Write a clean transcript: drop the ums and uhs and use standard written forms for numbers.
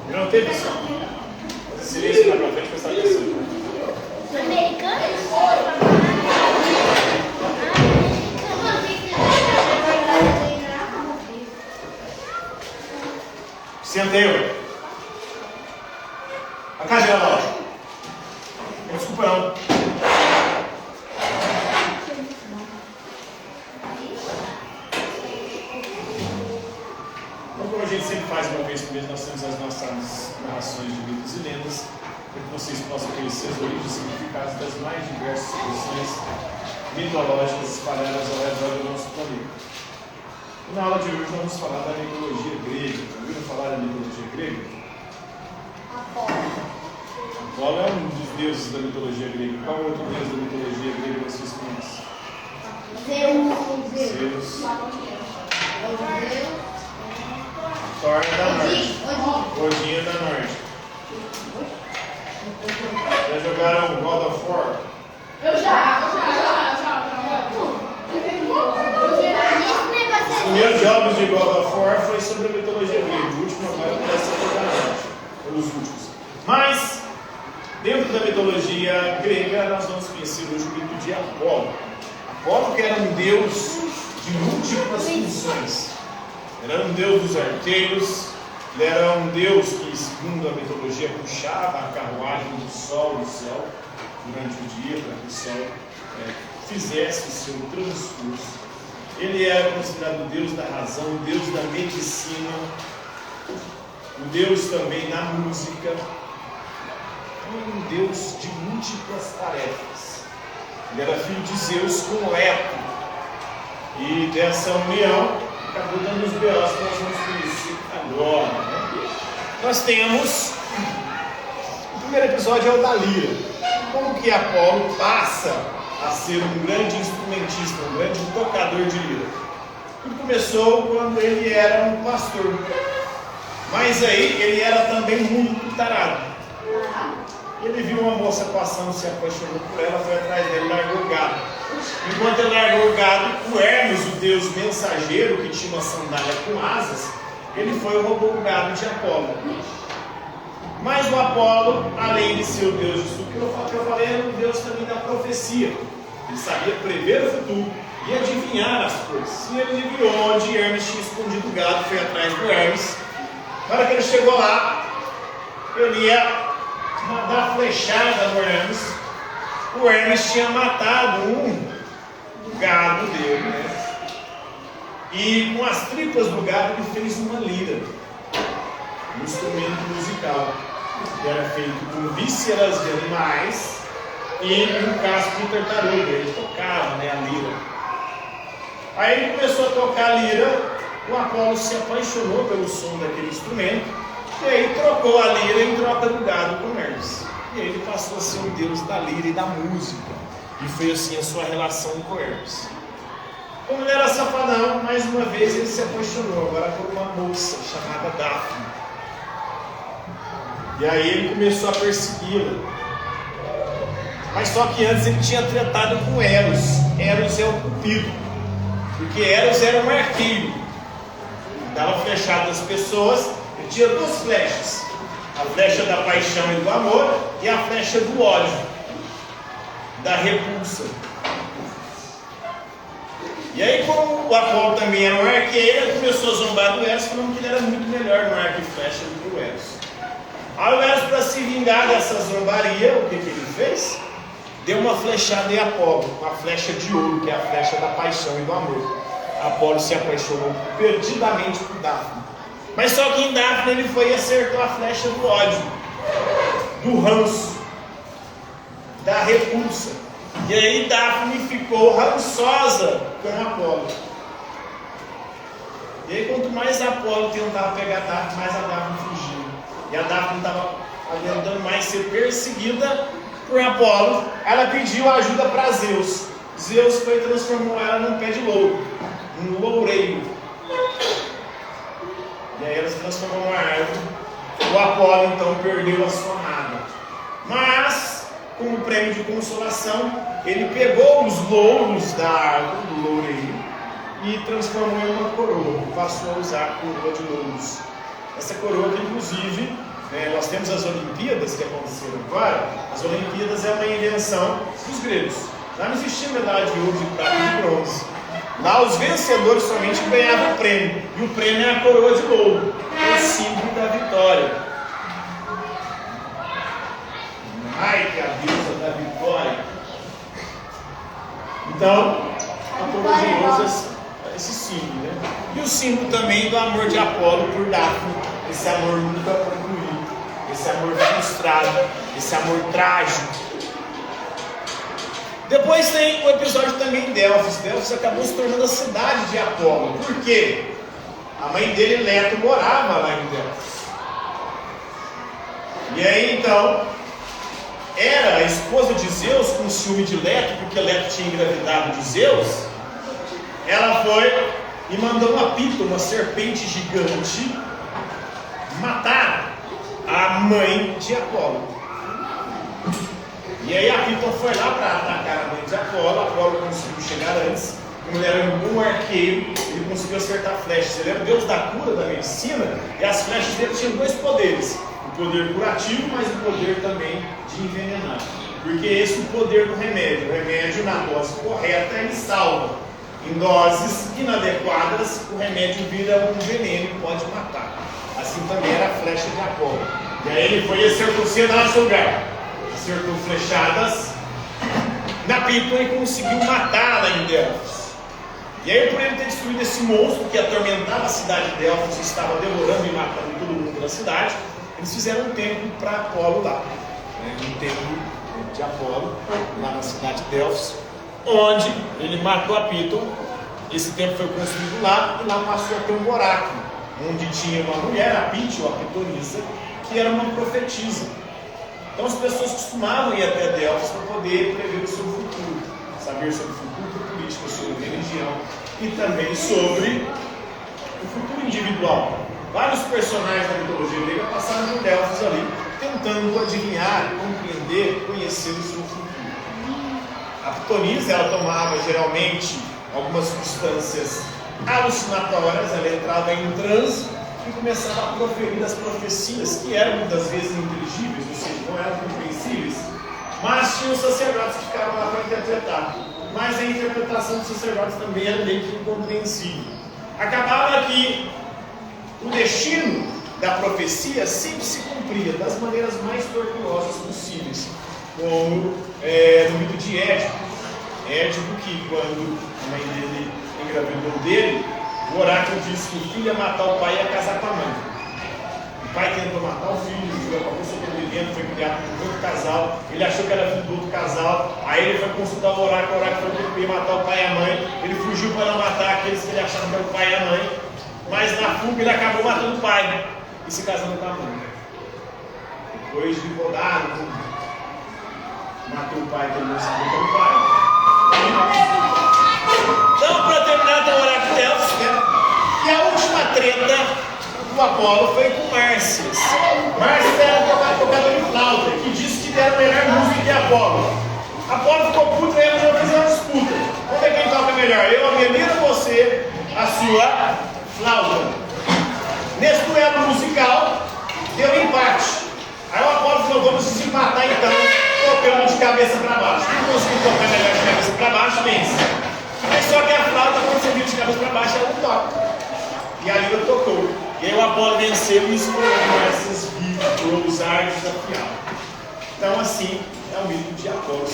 Não teve som. Silêncio lá pra frente, prestar atenção. Senta aí, a cadeira lá. Não desculpa não. Então, como a gente sempre faz uma vez por mês, nós temos as nossas narrações de mitos e lendas, para que vocês possam conhecer as origens e significados das mais diversas expressões mitológicas espalhadas ao redor do nosso planeta. E na aula de hoje vamos falar da mitologia grega. Já ouviram falar da mitologia grega? Apolo é um dos deuses da mitologia grega. Qual outro deus da mitologia grega vocês conhecem? Zeus. Thor é da norte. Odin é da norte. Já jogaram God of War? Eu já. Os primeiros jogos de God of War foi sobre a mitologia grega. O último agora parece ser da norte. Os últimos. Mas, dentro da mitologia grega, nós vamos conhecer hoje o mito de Apolo. Apolo que era um deus de múltiplas funções. Era um deus dos arqueiros, ele era um deus que, segundo a mitologia, puxava a carruagem do sol no céu durante o dia, para que o sol fizesse o seu transcurso. Ele era considerado o deus da razão, o deus da medicina, o deus também da música. Um deus de múltiplas tarefas. Ele era filho de Zeus com Leto. E dessa união acabou dando os B.O.s que nós vamos conhecer agora. Né? Nós temos o primeiro episódio é o da lira. Como que Apolo passa a ser um grande instrumentista, um grande tocador de lira? Tudo começou quando ele era um pastor. Mas aí ele era também muito tarado. Ele viu uma moça passando, se apaixonou por ela, foi atrás dele e largou o gado. Enquanto ele largou o gado, o Hermes, o deus mensageiro, que tinha uma sandália com asas, ele foi e roubou o gado de Apolo. Mas o Apolo, além de ser o deus disso que eu falei, era um deus também da profecia. Ele sabia prever o futuro e adivinhar as coisas. E ele viu onde Hermes tinha escondido o gado, foi atrás do Hermes. Na hora que ele chegou lá, ele ia mandar flechada no Hermes. O Hermes tinha matado um gado dele, né? E com as tripas do gado ele fez uma lira, um instrumento musical que era feito com vísceras de animais e um casco de tartaruga. Ele tocava, né, a lira. Aí ele começou a tocar a lira. O Apolo se apaixonou pelo som daquele instrumento e aí trocou a lira em troca do gado com Hermes. E aí ele passou a ser um deus da lira e da música. E foi assim a sua relação com Hermes. Como ele era safadão, mais uma vez ele se apaixonou agora por uma moça chamada Daphne. E aí ele começou a persegui-la. Mas só que antes ele tinha tratado com Eros. Eros é o cupido. Porque Eros era um arqueiro. Dava flechada nas pessoas. Ele tinha duas flechas. A flecha da paixão e do amor e a flecha do ódio, da repulsa. E aí, como o Apolo também era um arqueiro, ele começou a zombar do Eros, falando que ele era muito melhor no arco e flecha do que o Eros. Aí o Eros, para se vingar dessa zombaria, o que ele fez? Deu uma flechada em Apolo, uma flecha de ouro, que é a flecha da paixão e do amor. Apolo se apaixonou perdidamente por Daphne. Mas só que em Daphne ele foi e acertou a flecha do ódio, do ranço, da repulsa. E aí Daphne ficou rançosa com Apolo. E aí quanto mais Apolo tentava pegar Daphne, mais a Daphne fugia. E a Daphne estava aguentando mais ser perseguida por Apolo. Ela pediu ajuda para Zeus. Zeus foi e transformou ela num pé de louro, num loureiro. E aí ela se transformou numa árvore. O Apolo então perdeu a sua amada. Mas, como prêmio de consolação, ele pegou os louros da árvore, do loureiro, e transformou em uma coroa. Passou a usar a coroa de louros. Essa coroa que, inclusive, nós temos as Olimpíadas que aconteceram agora. As Olimpíadas é uma invenção dos gregos. Lá não existia medalha de ouro, de prata e de bronze. Lá os vencedores somente ganhavam o prêmio. E o prêmio é a coroa de louro, que é o símbolo da vitória. Ai, que a deusa da vitória. Então, a coroa de louros é esse símbolo, né? E o símbolo também do amor de Apolo por Dafne. Esse amor nunca concluído, esse amor frustrado, esse amor trágico. Depois tem o episódio também em Delfos. Delfos acabou se tornando a cidade de Apolo. Por quê? A mãe dele, Leto, morava lá em Delfos. E aí então, era a esposa de Zeus com ciúme de Leto, porque Leto tinha engravidado de Zeus. Ela foi e mandou uma pita, uma serpente gigante, matar a mãe de Apolo. E aí a Piton foi lá para atacar a mãe de Apolo. Apolo conseguiu chegar antes. Como ele era um bom arqueiro, ele conseguiu acertar flechas. Ele era o deus da cura, da medicina, e as flechas dele tinham dois poderes: o poder curativo, mas o poder também de envenenar. Porque esse é o poder do remédio. O remédio, na dose correta, ele salva. Em doses inadequadas, o remédio vira um veneno e pode matar. Assim também era a flecha de Apolo. E aí ele foi e acertou o lugar. Acertou flechadas na Piton e conseguiu matá-la em Delfos. E aí, por ele ter destruído esse monstro que atormentava a cidade de Delfos e estava devorando e matando todo mundo da cidade, eles fizeram um templo para Apolo lá. Um templo de Apolo, lá na cidade de Delfos, onde ele matou a Piton. Esse templo foi construído lá, e lá passou a ter um oráculo, onde tinha uma mulher, a Pite, ou a Pitonisa, que era uma profetisa. Então as pessoas costumavam ir até Delfos para poder prever o seu futuro, saber sobre o futuro político, sobre religião e também sobre o futuro individual. Vários personagens da mitologia grega passaram por Delfos ali, tentando adivinhar, compreender, conhecer o seu futuro. A Pitonisa, ela tomava geralmente algumas substâncias alucinatórias, ela entrava em transe e começava a proferir as profecias, que eram muitas vezes inteligíveis, ou seja, não eram compreensíveis, mas tinham sacerdotes que ficavam lá para interpretar. Mas a interpretação dos sacerdotes também era meio que incompreensível. Acabava que o destino da profecia sempre se cumpria das maneiras mais tortuosas possíveis, como no mito de Édipo. Édipo, que quando a mãe dele engravidou dele, o oráculo disse que o filho ia matar o pai e ia casar com a mãe. O pai tentou matar o filho, o filho acabou sobrevivendo, foi criado por outro casal, ele achou que era filho do outro casal, aí ele foi consultar o oráculo falou que ia matar o pai e a mãe, ele fugiu para não matar aqueles que ele achava que eram o pai e a mãe, mas na fuga ele acabou matando o pai e se casando com a mãe. Depois de rodar, matou o pai, que ele não sabia que era o pai. Então, para terminar, tem o oráculo de Delfos, né? E a última treta do Apolo foi com Márcias. Márcias era um tocador de flauta, que disse que era a melhor música que Apolo. Apolo ficou puto e eles vão fazer uma disputa. Vamos ver quem toca melhor, eu, a minha lira, ou você, a sua flauta. Nesse duelo musical, deu empate. Aí o Apolo falou: vamos desempatar então, tocando de cabeça para baixo. Quem conseguir tocar melhor de cabeça para baixo, vence. Mas só que a flauta, quando você vira de cabeça para baixo, ela não toca. E a lira tocou. E aí o Apolo venceu e escolheu essas vidas para ousar desafiar. Então assim é o mito de Apolo.